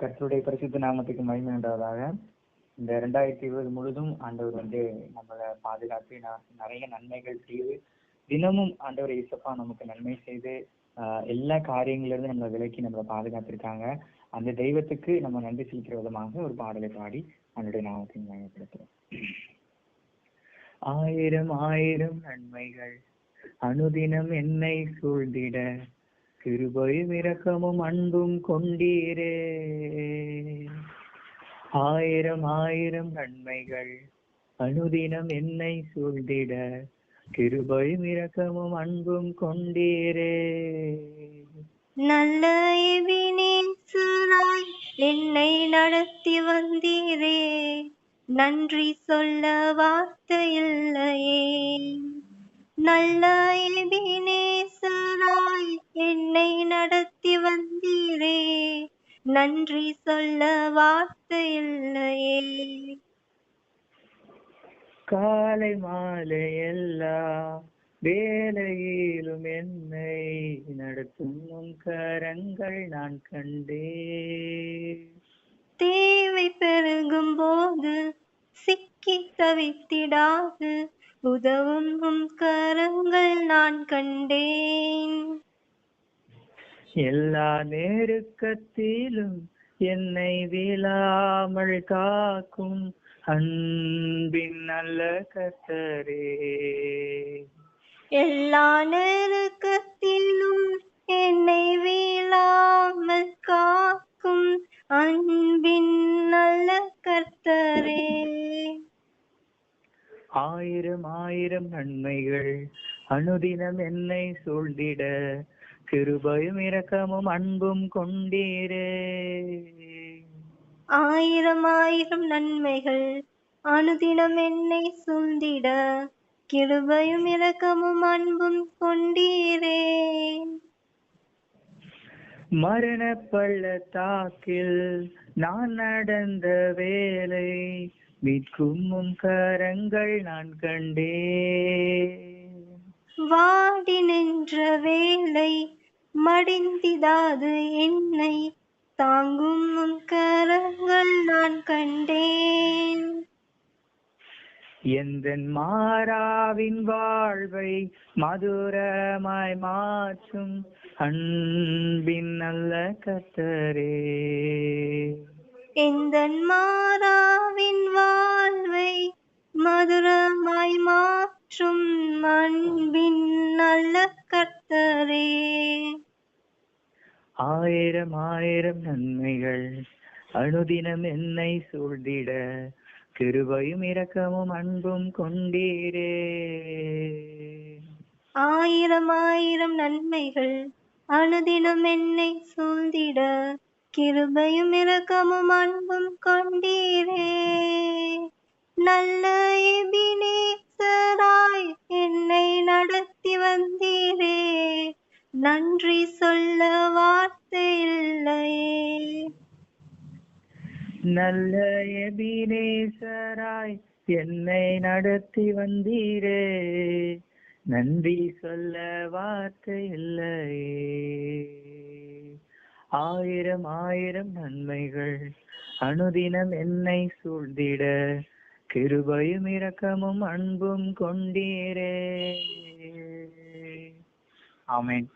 கர்த்தருடைய பரிசுத்த நாமத்துக்கு மகிமை உண்டாவதாக. இந்த 2020 முழுதும் ஆண்டவர் நம்மளை பாதுகாத்து நிறைய நன்மைகள் செய்து தினமும் ஆண்டவர் இயேசப்பா நமக்கு நன்மை செய்து எல்லா காரியங்களிலிருந்து நம்மளை விலக்கி நம்மளை பாதுகாத்திருக்காங்க. அந்த தெய்வத்துக்கு நம்ம நன்றி செலுத்துற விதமாக ஒரு பாடலை பாடி அவனுடைய நாமத்தை மகிமைப்படுத்துறோம். ஆயிரம் ஆயிரம் நன்மைகள் அனுதினம் என்னை சூழ்ந்திட, கிருபையும் இரக்கமும் அன்பும் கொண்டீரே. ஆயிரம் ஆயிரம் நன்மைகள் அனுதினம் என்னை சூழ்ந்திட, கிருபையும் இரக்கமும் அன்பும் கொண்டீரே. நல்ல எபினேசராய் என்னை நடத்தி வந்தீரே, நன்றி சொல்ல வார்த்தை இல்லையே. நல்ல எபினேசராய் என்னை நடத்தி வந்தீரே, நன்றி சொல்ல வார்த்தை இல்லையே. காலை மாலை எல்லா வேலையிலும் என்னை நடத்தும் கரங்கள் நான் கண்டே. தேவை பெருகும் போது சிக்கி தவித்திடாது உதவும் கரங்கள் நான் கண்டேன். எல்லா நெருக்கத்திலும் என்னை விழாமல் காக்கும் அன்பின் நல்ல கர்த்தரே. எல்லா நெருக்கத்திலும் என்னை வீழாமல் காக்கும் அன்பின் நல்ல கர்த்தரே. ஆயிரம் ஆயிரம் நன்மைகள் அனுதினம் என்னை சூழ்ந்திட, கிருபையும் இரக்கமும் அன்பும் கொண்டீரே. ஆயிரம் ஆயிரம் நன்மைகள் அனுதினம் என்னை சூழ்ந்திட, கிருபையும் இரக்கமும் அன்பும் கொண்டீரே. மரண பள்ளத்தாக்கில் நான் நடந்த வேலை, மீட்கும் கரங்கள் நான் கண்டே. வாடி நின்ற வேளை மடிந்திடாது என்னை தாங்கும் கரங்கள் நான் கண்டேன். எந்தன் மாறாவின் வாழ்வை மதுரமாய் மாற்றும் அன்பின் நல்ல கர்த்தரே. எந்தன் மாறாவின் வாழ்வை மதுரமாய் மாற்றும் அன்பின் நல்ல கர்த்தரே. ஆயிரம் ஆயிரம் நன்மைகள் அனுதினம் என்னை சூழ்ந்திட, கிருபையும் இரக்கமும் அன்பும் கொண்டீரே. ஆயிரம் ஆயிரம் நன்மைகள் அனுதினம் என்னை சூழ்ந்திட, கிருபையும் இரக்கமும் அன்பும் கொண்டீரே. நல்ல எபினேசராய் என்னை நடத்தி வந்தீரே, நன்றி சொல்ல வார்த்தை இல்லையே. நல்ல எபினேசராய் என்னை நடத்தி வந்தீரே, நன்றி சொல்ல வார்த்தை இல்லையே. ஆயிரம் ஆயிரம் நன்மைகள் அனுதினம் என்னை சூழ்ந்திட, கிருபையும் இரக்கமும் அன்பும் கொண்டீரே. ஆமென்.